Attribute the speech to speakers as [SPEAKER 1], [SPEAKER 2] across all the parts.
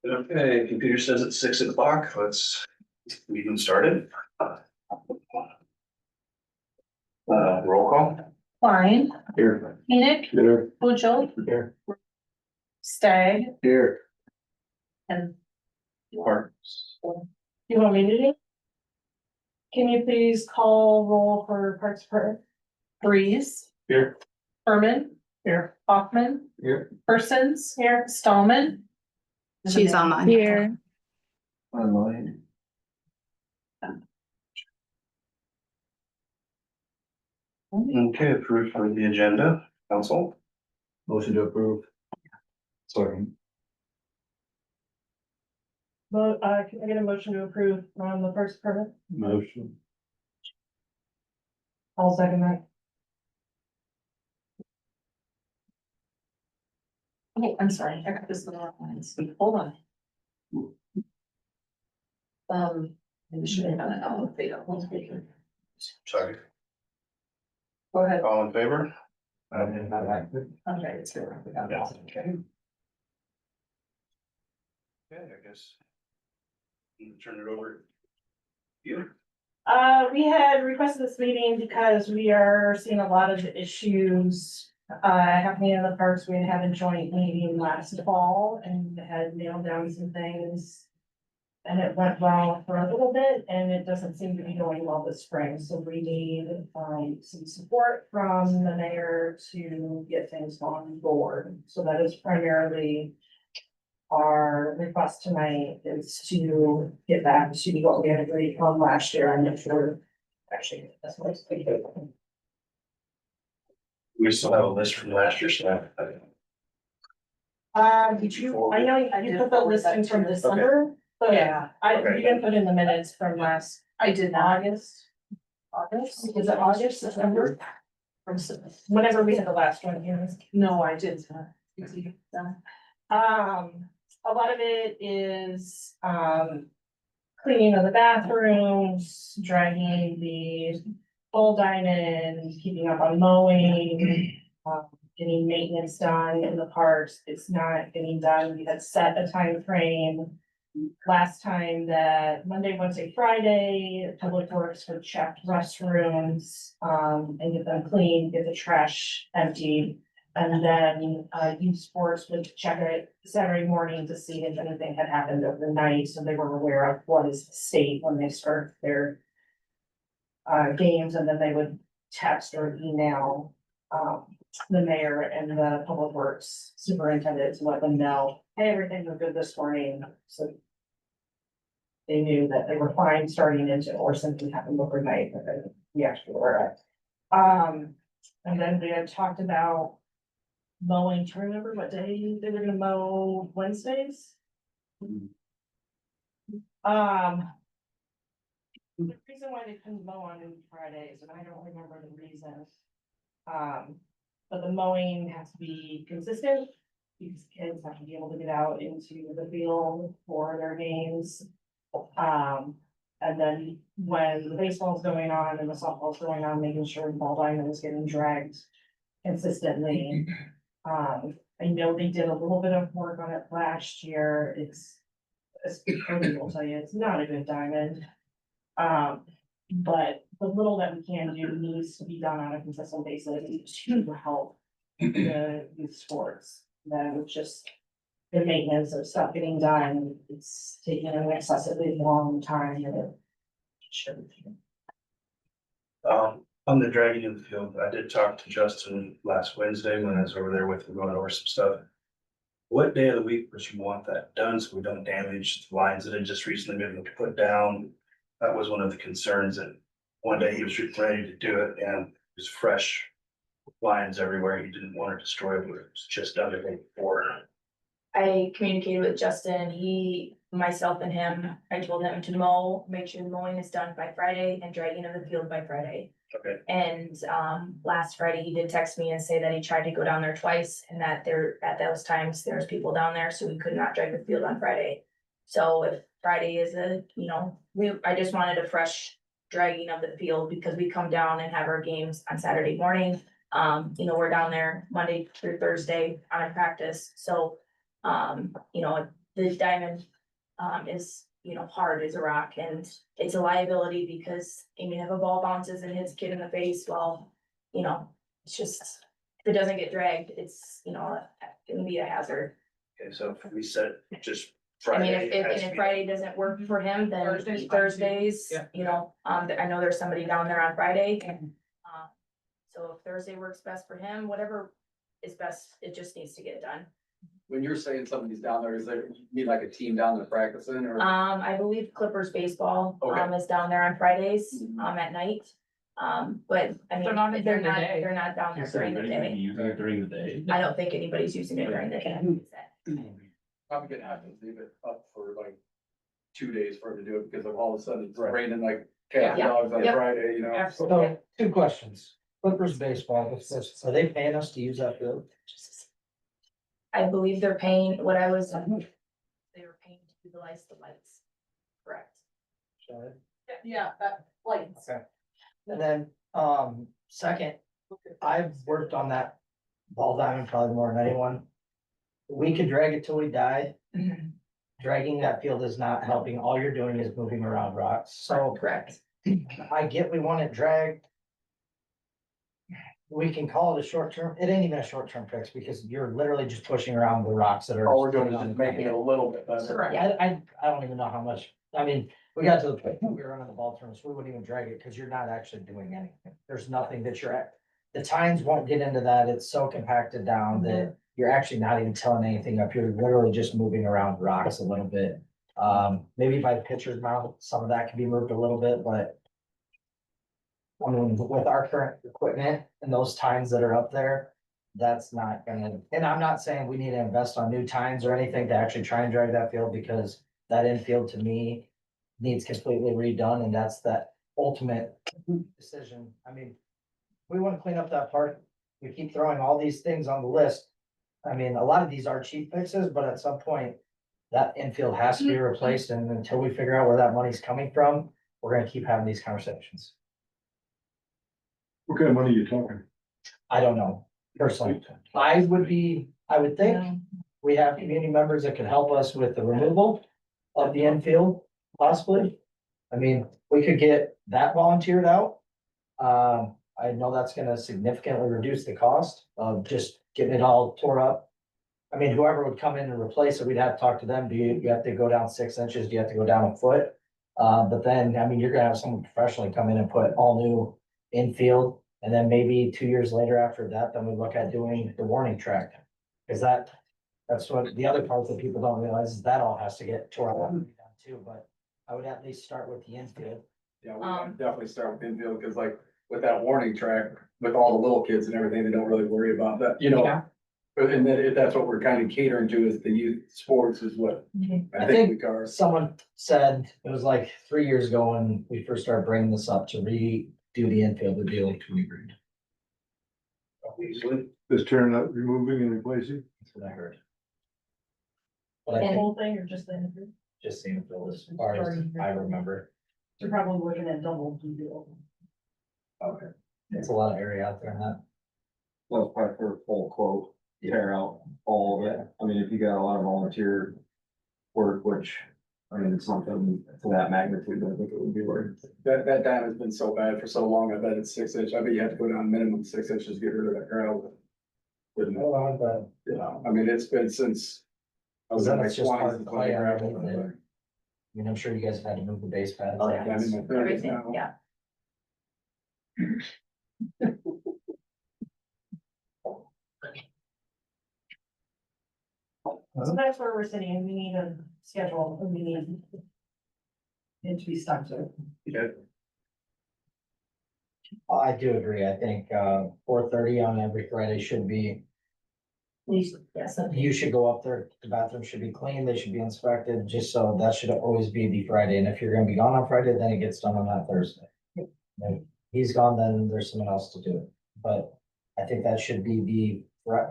[SPEAKER 1] Okay, computer says it's 6 o'clock. Let's meeting started. Roll call.
[SPEAKER 2] Klein,
[SPEAKER 1] Here.
[SPEAKER 2] Enoch,
[SPEAKER 1] Here.
[SPEAKER 2] Pujol,
[SPEAKER 1] Here.
[SPEAKER 2] Stagg,
[SPEAKER 1] Here.
[SPEAKER 2] and
[SPEAKER 1] Parks.
[SPEAKER 2] you want me to do? Can you please call roll for Parks per Breeze,
[SPEAKER 1] Here.
[SPEAKER 2] Herman,
[SPEAKER 1] Here.
[SPEAKER 2] Hoffman,
[SPEAKER 1] Here.
[SPEAKER 2] Persons, here, Stallman.
[SPEAKER 3] She's online.
[SPEAKER 2] Here.
[SPEAKER 1] Online. Okay, approved for the agenda, council. Motion to approve. Sorry.
[SPEAKER 2] Can I get a motion to approve on the first permit?
[SPEAKER 1] Motion.
[SPEAKER 2] I'll second that. Oh, I'm sorry, I got this in the wrong lines. Hold on. Maybe should have done it on the video.
[SPEAKER 1] Sorry.
[SPEAKER 2] Go ahead.
[SPEAKER 1] All in favor?
[SPEAKER 2] Okay, it's good. We got that. Okay.
[SPEAKER 1] Okay, I guess. Turn it over. You.
[SPEAKER 2] We had requested this meeting because we are seeing a lot of issues happening in the parks. We had a joint meeting last fall and had nailed down some things. And it went well for a little bit and it doesn't seem to be going well this spring. So we need some support from the mayor to get things on board. So that is primarily our request tonight, is to get back to what we had agreed on last year. I'm not sure. Actually, that's what we do.
[SPEAKER 1] We still have a list from last year, so.
[SPEAKER 2] Did you, I know you put the listing from December, but
[SPEAKER 3] Yeah.
[SPEAKER 2] you didn't put in the minutes from last
[SPEAKER 3] I did not.
[SPEAKER 2] August. August, was it August, September? Whenever we had the last one here.
[SPEAKER 3] No, I did not.
[SPEAKER 2] A lot of it is, cleaning of the bathrooms, dragging the full diamond, keeping up on mowing, getting maintenance done in the parks. It's not getting done. We had set a time frame last time that Monday, Wednesday, Friday, Public Works would check restrooms, and get them clean, get the trash emptied. And then, youth sports would check it Saturday morning to see if anything had happened overnight, so they were aware of what is the state when they start their games, and then they would text or email, the mayor and the public works superintendent to let them know, hey, everything was good this morning, so they knew that they were fine starting into, or something happened overnight, but then we actually were. And then we had talked about mowing. Do you remember what day they were gonna mow? Wednesdays? The reason why they couldn't mow on Fridays, and I don't remember the reason. But the mowing has to be consistent, because kids have to be able to get out into the field for their games. And then when the baseball's going on and the softball's going on, making sure the ball diamond is getting dragged consistently. I know they did a little bit of work on it last year. Cody will tell you, it's not a good diamond. But the little that we can do needs to be done on a consistent basis to help the youth sports. That was just the maintenance of stuff getting done. It's taking an excessively long time and it shouldn't.
[SPEAKER 1] On the dragging of the field, I did talk to Justin last Wednesday when I was over there with him going over some stuff. What day of the week would you want that done so we don't damage the lines that had just recently been put down? That was one of the concerns, that one day he was ready to do it and it was fresh lines everywhere. He didn't want to destroy it, but it was just done the day before.
[SPEAKER 3] I communicated with Justin, myself and him, I told him to make sure the mowing is done by Friday and dragging of the field by Friday.
[SPEAKER 1] Okay.
[SPEAKER 3] And, last Friday, he did text me and say that he tried to go down there twice and that at those times, there's people down there, so we could not drag the field on Friday. So if Friday is I just wanted a fresh dragging of the field because we come down and have our games on Saturday morning. You know, we're down there Monday through Thursday on a practice, so, you know, the diamond, is, you know, hard as a rock, and it's a liability because, I mean, if a ball bounces and hits a kid in the face, well, you know, it's just, if it doesn't get dragged, it's, you know, it can be a hazard.
[SPEAKER 1] Okay, so if we said just
[SPEAKER 3] I mean,
[SPEAKER 1] Friday.
[SPEAKER 3] if,
[SPEAKER 1] it has
[SPEAKER 3] and
[SPEAKER 1] to
[SPEAKER 3] if
[SPEAKER 1] be-
[SPEAKER 3] Friday doesn't work for him, then
[SPEAKER 2] Thursday's fine too.
[SPEAKER 3] Thursdays,
[SPEAKER 2] Yeah.
[SPEAKER 3] you know, I know there's somebody down there on Friday. So if Thursday works best for him, whatever is best, it just needs to get done.
[SPEAKER 4] When you're saying somebody's down there, is there, you mean like a team down there practicing or?
[SPEAKER 3] I believe Clippers baseball,
[SPEAKER 4] Okay.
[SPEAKER 3] is down there on Fridays,
[SPEAKER 4] Mhm.
[SPEAKER 3] at night. But I
[SPEAKER 2] They're not
[SPEAKER 3] mean,
[SPEAKER 2] during the day.
[SPEAKER 3] they're not down there
[SPEAKER 5] Is there
[SPEAKER 3] during the
[SPEAKER 5] anybody
[SPEAKER 3] day.
[SPEAKER 5] using it during the day?
[SPEAKER 3] I don't think anybody's using it during the day.
[SPEAKER 4] Probably gonna have to leave it up for like 2 days for him to do it because of all of a sudden it's
[SPEAKER 1] Right.
[SPEAKER 4] raining like cat
[SPEAKER 3] Yeah.
[SPEAKER 4] dogs on
[SPEAKER 3] Yep.
[SPEAKER 4] Friday, you know?
[SPEAKER 2] Absolutely.
[SPEAKER 6] So, two questions. Clippers baseball, are they paying us to use that field?
[SPEAKER 3] I believe they're paying, what I was, they were paying to utilize the lights. Correct.
[SPEAKER 2] Yeah, that, like,
[SPEAKER 6] Okay. And then, second, I've worked on that ball diamond probably more than anyone. We could drag it till we die. Dragging that field is not helping. All you're doing is moving around rocks. So
[SPEAKER 3] Correct.
[SPEAKER 6] I get we want it dragged. We can call it a short term. It ain't even a short term fix because you're literally just pushing around the rocks that are.
[SPEAKER 4] All we're doing is just making it a little bit better.
[SPEAKER 3] Correct.
[SPEAKER 6] I don't even know how much, I mean, we got to the point where we were running the ball tournaments, we wouldn't even drag it, cause you're not actually doing anything. There's nothing that you're at. The tines won't get into that, it's so compacted down that you're actually not even telling anything up, you're literally just moving around rocks a little bit. Maybe by pitcher's mount, some of that can be moved a little bit, but. I mean, with our current equipment and those tines that are up there, that's not gonna, and I'm not saying we need to invest on new tines or anything to actually try and drag that field, because that infield to me needs completely redone, and that's that ultimate decision. I mean, we wanna clean up that park. We keep throwing all these things on the list. I mean, a lot of these are cheap fixes, but at some point, that infield has to be replaced, and until we figure out where that money's coming from, we're gonna keep having these conversations.
[SPEAKER 5] What kind of money are you talking?
[SPEAKER 6] I don't know, personally. I would think we have community members that could help us with the removal of the infield, possibly. I mean, we could get that volunteered out. I know that's gonna significantly reduce the cost of just getting it all tore up. I mean, whoever would come in and replace it, we'd have to talk to them. Do you have to go down 6 inches? Do you have to go down a foot? But then, I mean, you're gonna have someone professionally come in and put all new infield. And then maybe 2 years later after that, then we look at doing the warning track. Cause that's what the other part that people don't realize is that all has to get tore up and done too, but I would at least start with the infield.
[SPEAKER 4] Yeah, we can definitely start with infield, cause like with that warning track, with all the little kids and everything, they don't really worry about that, you know?
[SPEAKER 6] Yeah.
[SPEAKER 4] But and then if that's what we're kind of catering to is the youth sports is what I
[SPEAKER 6] I
[SPEAKER 4] think
[SPEAKER 6] think
[SPEAKER 4] we cover.
[SPEAKER 6] Someone said, it was like 3 years ago when we first started bringing this up to redo the infield, it'd be like 20 grand.
[SPEAKER 1] Easily.
[SPEAKER 5] Just tearing up, removing and replacing?
[SPEAKER 6] That's what I heard. But I
[SPEAKER 2] the
[SPEAKER 6] think
[SPEAKER 2] whole thing or just the interview?
[SPEAKER 6] just seeing it as far as I remember,
[SPEAKER 2] You're probably looking at double the deal.
[SPEAKER 4] Okay.
[SPEAKER 6] it's a lot of area out there in that.
[SPEAKER 7] Well, probably for a full quote, tear out all of it. I mean, if you got a lot of volunteer work, which, I mean, it's something to that magnitude, I think it would be worth.
[SPEAKER 4] That dam has been so bad for so long, I bet it's 6 inch, I bet you have to go down minimum 6 inches to get rid of that gravel. Wouldn't it?
[SPEAKER 6] But
[SPEAKER 4] You know, I mean, it's been since. I was in
[SPEAKER 6] Then
[SPEAKER 4] my
[SPEAKER 6] it's just hard
[SPEAKER 4] twenties.
[SPEAKER 6] clay underneath it. I mean, I'm sure you guys have had to move the base pads.
[SPEAKER 3] Oh, yeah.
[SPEAKER 4] I'm in my 30s
[SPEAKER 3] Everything,
[SPEAKER 4] now.
[SPEAKER 3] yeah.
[SPEAKER 2] So that's where we're sitting, and we need a schedule, and we need it to be stuck to.
[SPEAKER 1] Okay.
[SPEAKER 6] I do agree. I think 4:30 on every Friday should be,
[SPEAKER 3] At least, yes,
[SPEAKER 6] you should go up there, the bathroom should be clean, they should be inspected, just so that should always be the Friday. And if you're gonna be gone on Friday, then it gets done on that Thursday. If he's gone, then there's someone else to do it. But I think that should be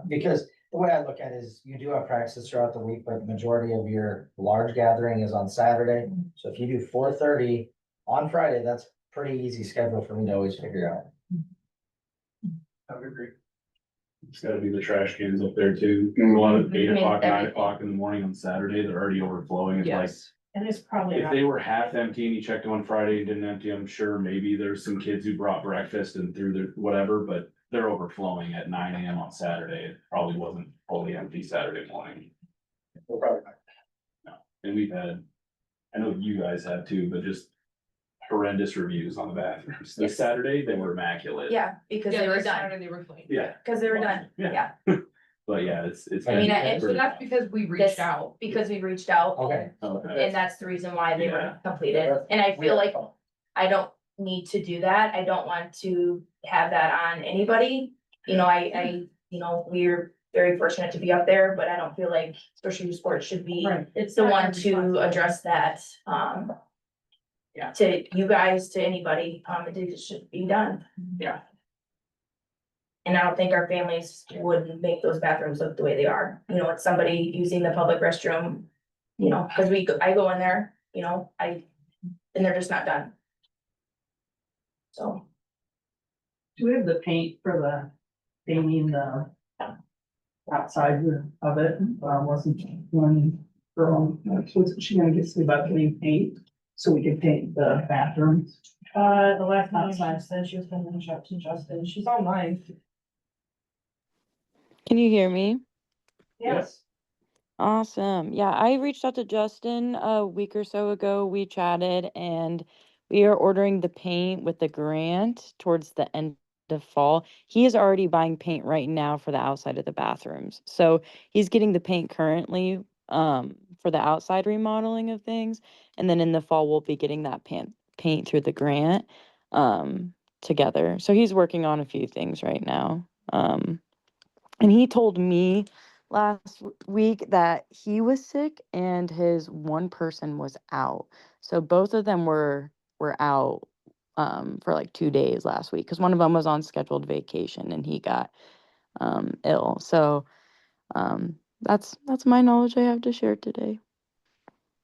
[SPEAKER 6] because the way I look at it is you do have practices throughout the week, but the majority of your large gathering is on Saturday. So if you do 4:30 on Friday, that's pretty easy schedule for me to always figure out.
[SPEAKER 1] I would agree.
[SPEAKER 8] It's gotta be the trash cans up there too. A lot of
[SPEAKER 3] I
[SPEAKER 8] 8
[SPEAKER 3] mean,
[SPEAKER 8] o'clock, 9
[SPEAKER 3] everything.
[SPEAKER 8] o'clock in the morning on Saturday, they're already overflowing. It's like,
[SPEAKER 2] Yes, and it's probably
[SPEAKER 8] if
[SPEAKER 2] not.
[SPEAKER 8] they were half empty and you checked them on Friday and didn't empty, I'm sure maybe there's some kids who brought breakfast and threw their whatever, but they're overflowing at 9 AM on Saturday. It probably wasn't fully empty Saturday morning.
[SPEAKER 4] We're probably not.
[SPEAKER 8] And we've had, I know you guys have too, but just horrendous reviews on the bathrooms. This Saturday, they were immaculate.
[SPEAKER 3] Yeah, because they were done,
[SPEAKER 2] They were clean.
[SPEAKER 8] Yeah,
[SPEAKER 3] because they were done,
[SPEAKER 8] Yeah.
[SPEAKER 3] yeah.
[SPEAKER 8] but yeah, it's.
[SPEAKER 3] I mean,
[SPEAKER 8] been
[SPEAKER 3] it's-
[SPEAKER 8] pretty
[SPEAKER 2] That's because we
[SPEAKER 3] This-
[SPEAKER 2] reached out.
[SPEAKER 3] Because we reached out.
[SPEAKER 6] Okay.
[SPEAKER 8] Okay.
[SPEAKER 3] And that's the reason why they were
[SPEAKER 8] Yeah.
[SPEAKER 3] completed, and I feel like I don't need to do that, I don't want to have that on anybody. You know, we're very fortunate to be up there, but I don't feel like Swisher Sports should be
[SPEAKER 2] Right, it's
[SPEAKER 3] the
[SPEAKER 2] not
[SPEAKER 3] one
[SPEAKER 2] our
[SPEAKER 3] to
[SPEAKER 2] responsibility.
[SPEAKER 3] address that,
[SPEAKER 2] Yeah.
[SPEAKER 3] to you guys, to anybody, it just should be done.
[SPEAKER 2] Yeah.
[SPEAKER 3] And I don't think our families would make those bathrooms look the way they are, you know, it's somebody using the public restroom, you know, cause I go in there, you know, and they're just not done. So,
[SPEAKER 9] Do we have the paint for the painting the outside of it? Wasn't one girl, wasn't she gonna get some about getting paint so we could paint the bathrooms?
[SPEAKER 2] The last time she said she was gonna reach out to Justin, she's online.
[SPEAKER 10] Can you hear me?
[SPEAKER 2] Yes.
[SPEAKER 10] Awesome. Yeah, I reached out to Justin a week or so ago. We chatted and we are ordering the paint with the grant towards the end of fall. He is already buying paint right now for the outside of the bathrooms. So he's getting the paint currently for the outside remodeling of things. And then in the fall, we'll be getting that paint through the grant together. So he's working on a few things right now. And he told me last week that he was sick and his one person was out. So both of them were out for like 2 days last week because one of them was on scheduled vacation and he got ill. So that's my knowledge I have to share today.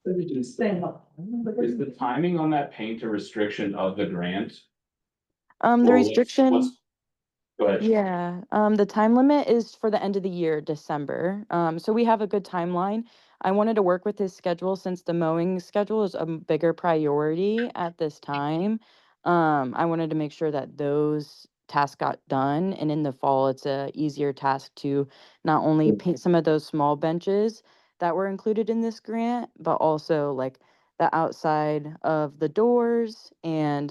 [SPEAKER 8] Is the timing on that paint a restriction of the grant?
[SPEAKER 10] The
[SPEAKER 8] Or what's-
[SPEAKER 10] restriction.
[SPEAKER 8] Go ahead.
[SPEAKER 10] Yeah, the time limit is for the end of the year, December. So we have a good timeline. I wanted to work with his schedule since the mowing schedule is a bigger priority at this time. I wanted to make sure that those tasks got done, and in the fall, it's a easier task to not only paint some of those small benches that were included in this grant, but also like the outside of the doors and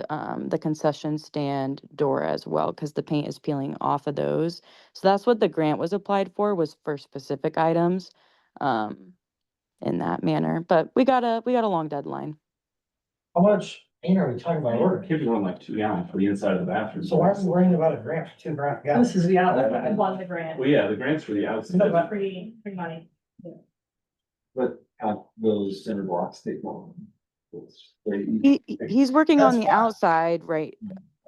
[SPEAKER 10] the concession stand door as well, because the paint is peeling off of those. So that's what the grant was applied for, was for specific items in that manner. But we got a long deadline.
[SPEAKER 6] How much paint are we talking about ordering?
[SPEAKER 8] Keep it on like 2 gallons for the inside of the bathroom.
[SPEAKER 6] So why are we worrying about a grant for $2 grand?
[SPEAKER 9] This is the outlet.
[SPEAKER 2] I won the grant,
[SPEAKER 8] Well, yeah, the grant's for the outside.
[SPEAKER 2] free money.
[SPEAKER 7] But those center blocks take long. It's very easy.
[SPEAKER 10] He's working on
[SPEAKER 6] That's
[SPEAKER 10] the
[SPEAKER 6] fine.
[SPEAKER 10] outside right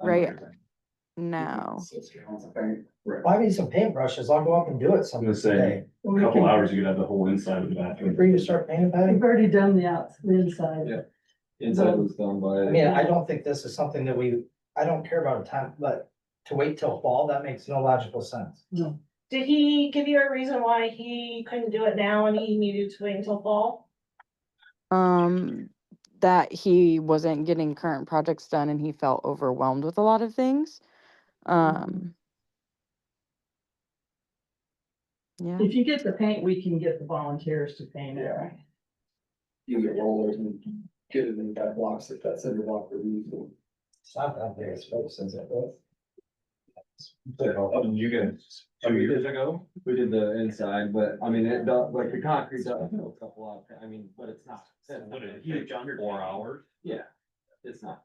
[SPEAKER 7] I'm
[SPEAKER 10] now.
[SPEAKER 4] 6 gallons of paint.
[SPEAKER 6] Well, I need some paintbrushes. I'll go up and do it
[SPEAKER 8] I'm
[SPEAKER 6] some
[SPEAKER 8] gonna say,
[SPEAKER 6] day.
[SPEAKER 8] a couple hours, you could have the whole inside of the bathroom.
[SPEAKER 6] Free to start painting, Patty?
[SPEAKER 9] We've already done the inside.
[SPEAKER 7] Yeah. Inside was done by.
[SPEAKER 6] I mean, I don't think this is something that I don't care about a time, but to wait till fall, that makes no logical sense.
[SPEAKER 2] Did he give you a reason why he couldn't do it now and he needed to wait until fall?
[SPEAKER 10] That he wasn't getting current projects done and he felt overwhelmed with a lot of things. Yeah.
[SPEAKER 9] If you get the paint, we can get the volunteers to paint it.
[SPEAKER 4] Yeah. You get rollers and get it in that blocks if that center block for you.
[SPEAKER 6] It's not that big a space, is it?
[SPEAKER 7] You guys, 2 years ago, we did the inside, but I mean, it does, like the concrete does have a couple of, I mean, but it's not. Huge under 4 hours. Yeah, it's not.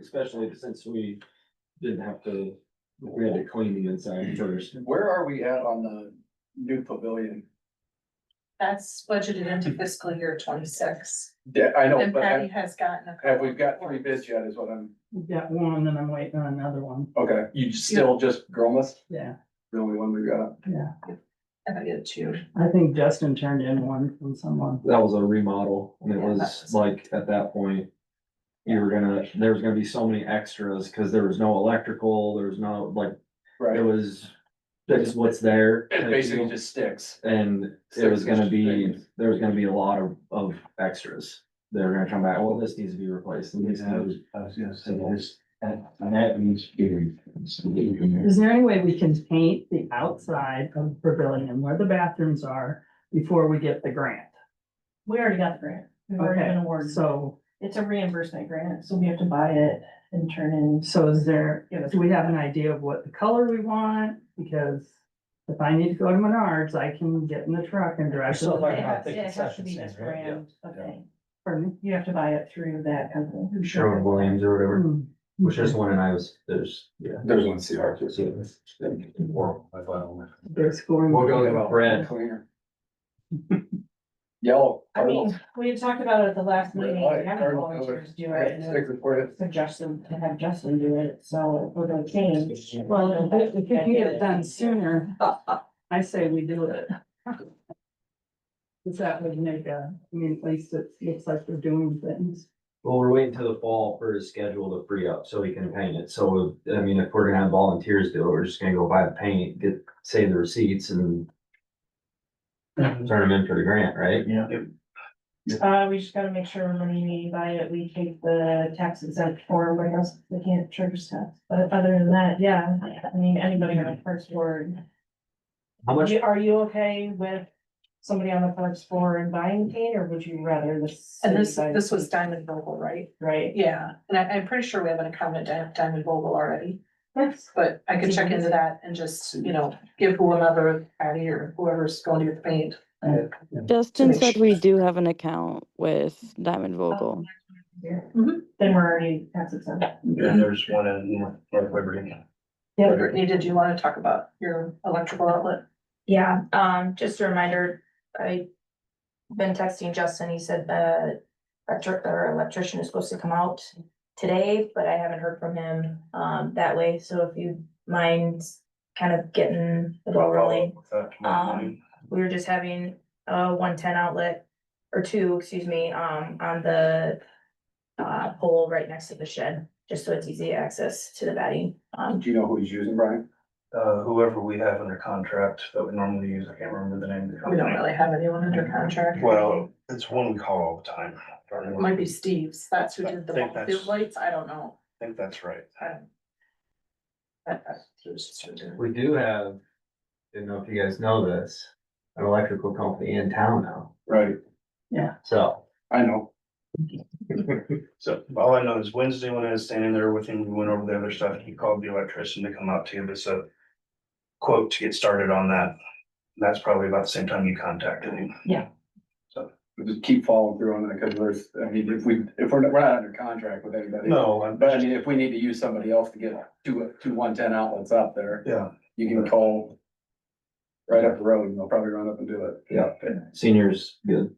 [SPEAKER 7] Especially since we didn't have to, we had to clean the inside first.
[SPEAKER 4] Where are we at on the new pavilion?
[SPEAKER 11] That's budgeted into fiscal year 26.
[SPEAKER 4] Yeah, I know,
[SPEAKER 11] And
[SPEAKER 4] but
[SPEAKER 11] Patty has gotten a.
[SPEAKER 4] have we
[SPEAKER 11] couple
[SPEAKER 4] got
[SPEAKER 11] of
[SPEAKER 4] 3 bids yet is what I'm,
[SPEAKER 9] We've got one and I'm waiting on another one.
[SPEAKER 4] okay, you still just Gromas,
[SPEAKER 9] Yeah,
[SPEAKER 4] the only one we got?
[SPEAKER 9] yeah.
[SPEAKER 11] And I did 2.
[SPEAKER 9] I think Justin turned in one from someone.
[SPEAKER 7] That was a remodel, and it
[SPEAKER 11] Yeah,
[SPEAKER 7] was
[SPEAKER 11] that's-
[SPEAKER 7] like, at that point. There was gonna be so many extras, cause there was no electrical, there was no, like,
[SPEAKER 4] Right,
[SPEAKER 7] It was fix what's there.
[SPEAKER 4] it basically just sticks.
[SPEAKER 7] And it was gonna be, there was gonna be a lot of extras. They were gonna come back, well, this needs to be replaced. And this needs to be-
[SPEAKER 5] I was gonna say this, and that needs to be.
[SPEAKER 9] Is there any way we can paint the outside of the pavilion where the bathrooms are before we get the grant?
[SPEAKER 2] We already got the grant. We've already been
[SPEAKER 9] Okay,
[SPEAKER 2] awarded.
[SPEAKER 9] so,
[SPEAKER 2] It's a reimbursement grant, so we have to buy it and turn in.
[SPEAKER 9] so is there, do we have an idea of what the color we want? Because if I need to go to Menards, I can get in the truck and drive.
[SPEAKER 6] So
[SPEAKER 9] to
[SPEAKER 6] like-
[SPEAKER 9] the-
[SPEAKER 2] It has,
[SPEAKER 6] the
[SPEAKER 2] it has to be
[SPEAKER 6] concession
[SPEAKER 2] this
[SPEAKER 6] stand, right?
[SPEAKER 2] brand of thing.
[SPEAKER 9] Pardon me?
[SPEAKER 2] You have to buy it through that company.
[SPEAKER 7] Sherwin-Williams or whatever,
[SPEAKER 9] Hmm.
[SPEAKER 7] which is one and I was, there's.
[SPEAKER 4] There's one CR too.
[SPEAKER 9] They're scoring.
[SPEAKER 7] We'll go with red.
[SPEAKER 4] Cleaner. Yellow.
[SPEAKER 2] I mean, we had talked about it at the last meeting,
[SPEAKER 4] Red light,
[SPEAKER 2] having
[SPEAKER 4] cardinal
[SPEAKER 2] volunteers do
[SPEAKER 4] color.
[SPEAKER 2] it, and
[SPEAKER 4] Stick with it.
[SPEAKER 2] suggested to have Justin do it, so if we're gonna change.
[SPEAKER 9] Well, if you can get it done sooner, I say we do it. Cause that would make I mean, at least it looks like they're doing things.
[SPEAKER 7] Well, we're waiting till the fall for his schedule to free up so he can paint it. So, I mean, if we're gonna have volunteers do it, we're just gonna go buy the paint, save the receipts and turn them in for the grant, right?
[SPEAKER 5] Yeah.
[SPEAKER 2] We just gotta make sure when we buy it, we take the tax exempt form, or else they can't charge tax, but other than that, yeah, I mean, anybody on the first board.
[SPEAKER 7] How much,
[SPEAKER 2] Are you okay with somebody on the parks board buying paint, or would you rather this?
[SPEAKER 11] And this was Diamond Vogel, right?
[SPEAKER 2] Right.
[SPEAKER 11] Yeah, and I'm pretty sure we have an account at Diamond Vogel already,
[SPEAKER 2] Yes.
[SPEAKER 11] but I could check into that and just, give whoever, Patty or whoever's going to get the paint.
[SPEAKER 10] Justin
[SPEAKER 11] make
[SPEAKER 10] said
[SPEAKER 11] sure.
[SPEAKER 10] we do have an account with Diamond Vogel.
[SPEAKER 2] Then we're already tax exempt.
[SPEAKER 1] And there's one in North Liberty.
[SPEAKER 2] Yeah.
[SPEAKER 11] Brittany, did you want to talk about your electrical outlet?
[SPEAKER 3] Yeah, just a reminder, I've been texting Justin, he said the electrician is supposed to come out today, but I haven't heard from him, that way, so if you mind kind of getting the ball rolling. We were just having a 110 outlet, or two, excuse me, on the pole right next to the shed, just so it's easy access to the batting.
[SPEAKER 4] Do you know who he's using, Brian?
[SPEAKER 1] Whoever we have under contract that we normally use, I can't remember the name of the
[SPEAKER 11] We don't
[SPEAKER 1] company.
[SPEAKER 11] really have anyone under contract.
[SPEAKER 1] Well, it's one we call all the time.
[SPEAKER 11] It might be Steve's, that's who did the
[SPEAKER 1] I think
[SPEAKER 11] ball
[SPEAKER 1] that's-
[SPEAKER 11] field lights, I don't know.
[SPEAKER 1] I think that's right.
[SPEAKER 7] we do have, didn't know if you guys know this, an electrical company in town now,
[SPEAKER 4] Right,
[SPEAKER 7] so.
[SPEAKER 4] I know.
[SPEAKER 1] So all I know is Wednesday when I was standing there with him, we went over the other stuff. He called the electrician to come out to give us a quote to get started on that. That's probably about the same time you contacted him.
[SPEAKER 4] We just keep following through on that, because if we're not under contract with anybody.
[SPEAKER 1] No,
[SPEAKER 4] But I mean, if we need to use somebody else to get two 110 outlets up there,
[SPEAKER 1] yeah,
[SPEAKER 4] you can call right up the road, and they'll probably run up and do it.
[SPEAKER 7] Yeah, seniors good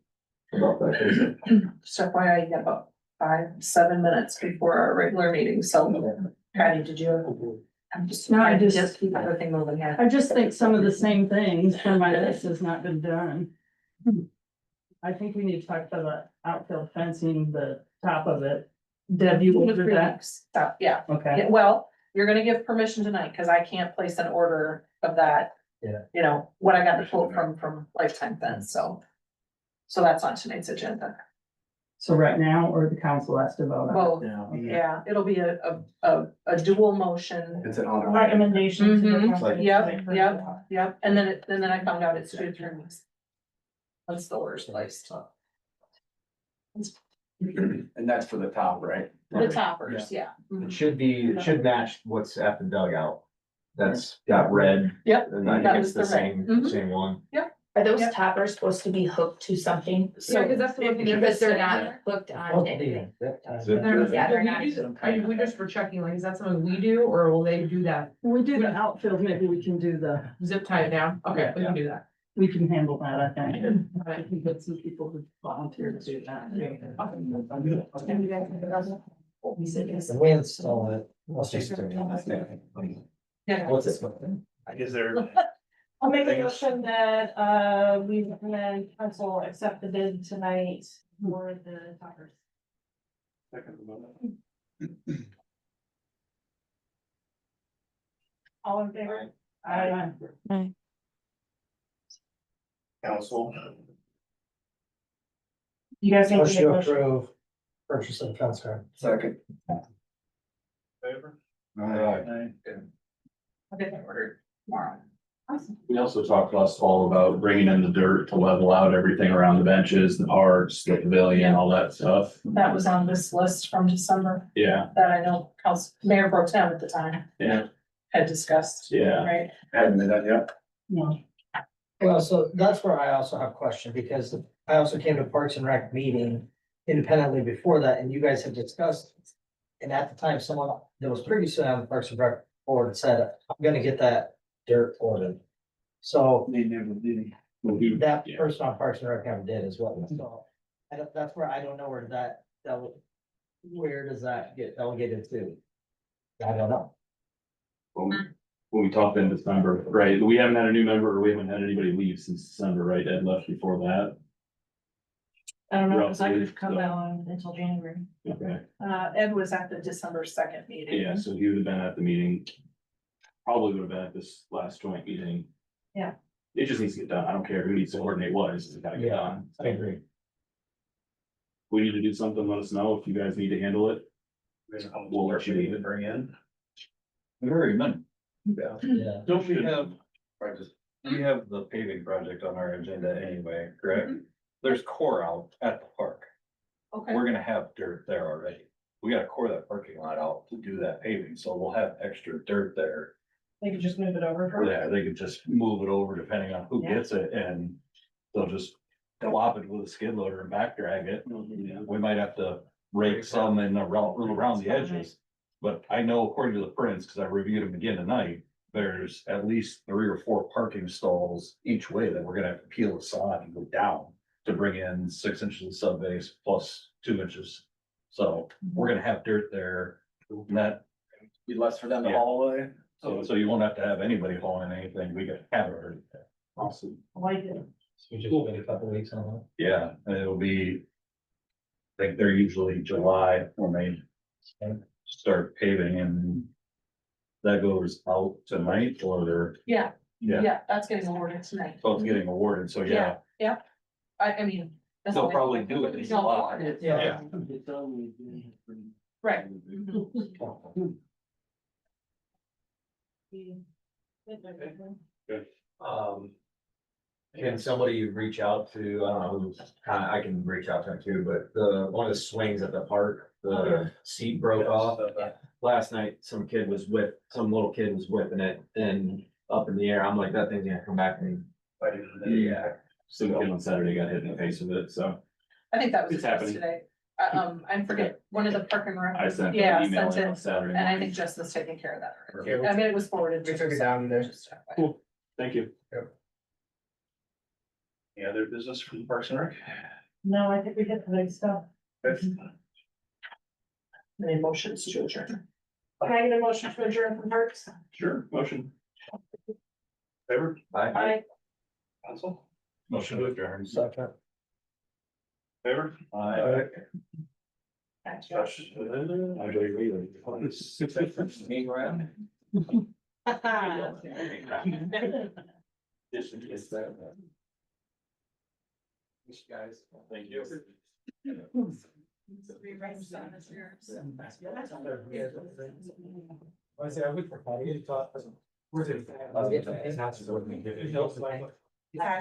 [SPEAKER 7] about that.
[SPEAKER 11] Just FYI, you got about 5-7 minutes before our regular meeting, so Patty, did you? I'm just.
[SPEAKER 9] No, I
[SPEAKER 11] trying to
[SPEAKER 9] just-
[SPEAKER 11] keep everything moving here.
[SPEAKER 9] I just think some of the same things for my list has not been done. I think we need to talk about the outfield fencing, the top of it. Deb, you ordered that?
[SPEAKER 11] Stop, yeah.
[SPEAKER 9] Okay,
[SPEAKER 11] Yeah, well, you're gonna give permission tonight, cause I can't place an order of that.
[SPEAKER 6] Yeah.
[SPEAKER 11] What I got the quote from Lifetime Fence, so. So that's on tonight's agenda.
[SPEAKER 9] so right now, or the council has to vote on
[SPEAKER 11] Both,
[SPEAKER 5] Yeah.
[SPEAKER 11] yeah, it'll be a dual motion.
[SPEAKER 4] It's an honor.
[SPEAKER 2] Recommendation to the
[SPEAKER 11] Mhm.
[SPEAKER 2] company.
[SPEAKER 11] Yep, and then I found out it's two attorneys. That's the worst place.
[SPEAKER 4] And that's for the top, right?
[SPEAKER 11] The toppers, yeah.
[SPEAKER 7] It it should match what's at the dugout. That's got red.
[SPEAKER 11] Yep,
[SPEAKER 7] And I
[SPEAKER 11] that
[SPEAKER 7] think
[SPEAKER 11] was
[SPEAKER 7] it's the
[SPEAKER 11] the red.
[SPEAKER 7] same,
[SPEAKER 11] Mhm.
[SPEAKER 7] same one.
[SPEAKER 3] Are those
[SPEAKER 11] Yep.
[SPEAKER 3] toppers supposed to be hooked to something?
[SPEAKER 11] So,
[SPEAKER 3] Because they're not hooked on anything. Yeah, they're not.
[SPEAKER 12] We just for checking, like, is that something we do, or will they do that?
[SPEAKER 9] When we do the outfield, maybe we can do
[SPEAKER 12] Zip tie it down? Okay, we can do that.
[SPEAKER 9] we can handle that, I think. I can get some people to volunteer to do that.
[SPEAKER 6] The way it's still, let's just.
[SPEAKER 11] Yeah.
[SPEAKER 6] What's this?
[SPEAKER 1] is there,
[SPEAKER 2] I'll make a motion that, we recommend council accept the bid tonight for the toppers. All in favor? Aye.
[SPEAKER 10] Aye.
[SPEAKER 1] Council.
[SPEAKER 2] You guys need to
[SPEAKER 6] Motion
[SPEAKER 2] make
[SPEAKER 6] to
[SPEAKER 2] a motion.
[SPEAKER 6] approve purchase of fence guard.
[SPEAKER 4] Second.
[SPEAKER 1] Favor?
[SPEAKER 4] Alright.
[SPEAKER 11] I'll get that ordered tomorrow. Awesome.
[SPEAKER 8] We also talked last fall about bringing in the dirt to level out everything around the benches, the parks, the pavilion, all that stuff.
[SPEAKER 11] That was on this list from December
[SPEAKER 8] Yeah,
[SPEAKER 11] that I know Mayor Pro Tem at the time
[SPEAKER 8] yeah,
[SPEAKER 11] had discussed,
[SPEAKER 8] yeah.
[SPEAKER 11] right?
[SPEAKER 4] Haven't been done yet.
[SPEAKER 11] No.
[SPEAKER 6] Well, so that's where I also have a question, because I also came to Parks and Rec meeting independently before that, and you guys had discussed. And at the time, someone that was previously on the Parks and Rec board said, I'm gonna get that dirt ordered. So
[SPEAKER 4] They never did.
[SPEAKER 6] that
[SPEAKER 8] Yeah.
[SPEAKER 6] person on Parks and Rec never did as well, so. That's where I don't know where where does that get delegated to? I don't know.
[SPEAKER 8] When we talked in December, right, we haven't had a new member, or we haven't had anybody leave since December, right? Ed left before that.
[SPEAKER 2] I don't know, because I could
[SPEAKER 8] Roughly,
[SPEAKER 2] have come
[SPEAKER 8] so-
[SPEAKER 2] down until January.
[SPEAKER 8] Okay,
[SPEAKER 11] Ed was at the December 2nd meeting.
[SPEAKER 8] yeah, so he would have been at the meeting. Probably would have been at this last joint meeting.
[SPEAKER 2] Yeah.
[SPEAKER 8] It just needs to get done. I don't care who needs to coordinate what, it's gotta get
[SPEAKER 6] Yeah,
[SPEAKER 8] done.
[SPEAKER 6] I agree.
[SPEAKER 8] We need to do something, let us know if you guys need to handle it. We'll let you
[SPEAKER 1] to bring in.
[SPEAKER 5] Very many.
[SPEAKER 6] Yeah.
[SPEAKER 5] Don't we have, we have the paving project on our agenda anyway, correct? There's core out at the park.
[SPEAKER 11] Okay,
[SPEAKER 5] We're gonna have dirt there already. We gotta core that parking lot out to do that paving, so we'll have extra dirt there.
[SPEAKER 2] They could just move it over for.
[SPEAKER 5] Yeah, they could just move it over depending on who
[SPEAKER 2] Yeah.
[SPEAKER 5] gets it, and they'll just flop it with a skid loader and back drag it. We might have to rake some and around the edges. But I know according to the prints, because I reviewed them again tonight, there's at least 3 or 4 parking stalls each way that we're gonna have to peel the sod and go down to bring in 6 inches of sub base plus 2 inches. So we're gonna have dirt there, and that,
[SPEAKER 4] Be less for them to
[SPEAKER 5] Yeah.
[SPEAKER 4] haul away.
[SPEAKER 5] so you won't have to have anybody hauling anything, we could have it already.
[SPEAKER 8] Awesome.
[SPEAKER 2] I like it.
[SPEAKER 6] So we just wait a couple weeks on that.
[SPEAKER 5] Yeah, and it'll be. I think they're usually July when they start paving, and that goes out tonight, or they're,
[SPEAKER 11] yeah,
[SPEAKER 5] yeah,
[SPEAKER 11] yeah, that's getting awarded tonight.
[SPEAKER 5] so it's getting awarded, so yeah.
[SPEAKER 11] I mean. that's
[SPEAKER 5] They'll
[SPEAKER 11] all I-
[SPEAKER 5] probably do it in
[SPEAKER 11] It's not
[SPEAKER 5] July.
[SPEAKER 11] awarded.
[SPEAKER 6] Yeah.
[SPEAKER 11] Right.
[SPEAKER 7] Can somebody reach out to, I don't know, who's kind of, I can reach out to him too, but one of the swings at the park, the seat broke off. Last night, some little kid was whipping it and up in the air. I'm like, that thing's gonna come back and. Yeah. Some kid on Saturday got hit in the face with it, so
[SPEAKER 11] I think that was
[SPEAKER 8] It's
[SPEAKER 11] just
[SPEAKER 8] happening.
[SPEAKER 11] today. I forget, one of the parking.
[SPEAKER 8] I sent
[SPEAKER 11] Yeah,
[SPEAKER 8] an email
[SPEAKER 11] sent
[SPEAKER 8] on
[SPEAKER 11] it,
[SPEAKER 8] Saturday.
[SPEAKER 11] and I
[SPEAKER 8] morning.
[SPEAKER 11] think Justin's taking care of that.
[SPEAKER 6] Okay.
[SPEAKER 11] I mean, it was forwarded.
[SPEAKER 6] We took it down today.
[SPEAKER 8] Cool, thank you.
[SPEAKER 1] Any other business from the Parks and Rec?
[SPEAKER 2] No, I think we hit the big stuff.
[SPEAKER 11] Any motions to adjourn?
[SPEAKER 2] Can I get a motion to adjourn from Parks?
[SPEAKER 8] Sure, motion. Favor,
[SPEAKER 2] Aye.
[SPEAKER 1] Council?
[SPEAKER 5] Motion to adjourn.
[SPEAKER 6] Second.
[SPEAKER 1] Favor?
[SPEAKER 11] Thanks,
[SPEAKER 1] Josh.
[SPEAKER 5] Hang around.
[SPEAKER 8] Guys, thank you.
[SPEAKER 6] I say, I would for.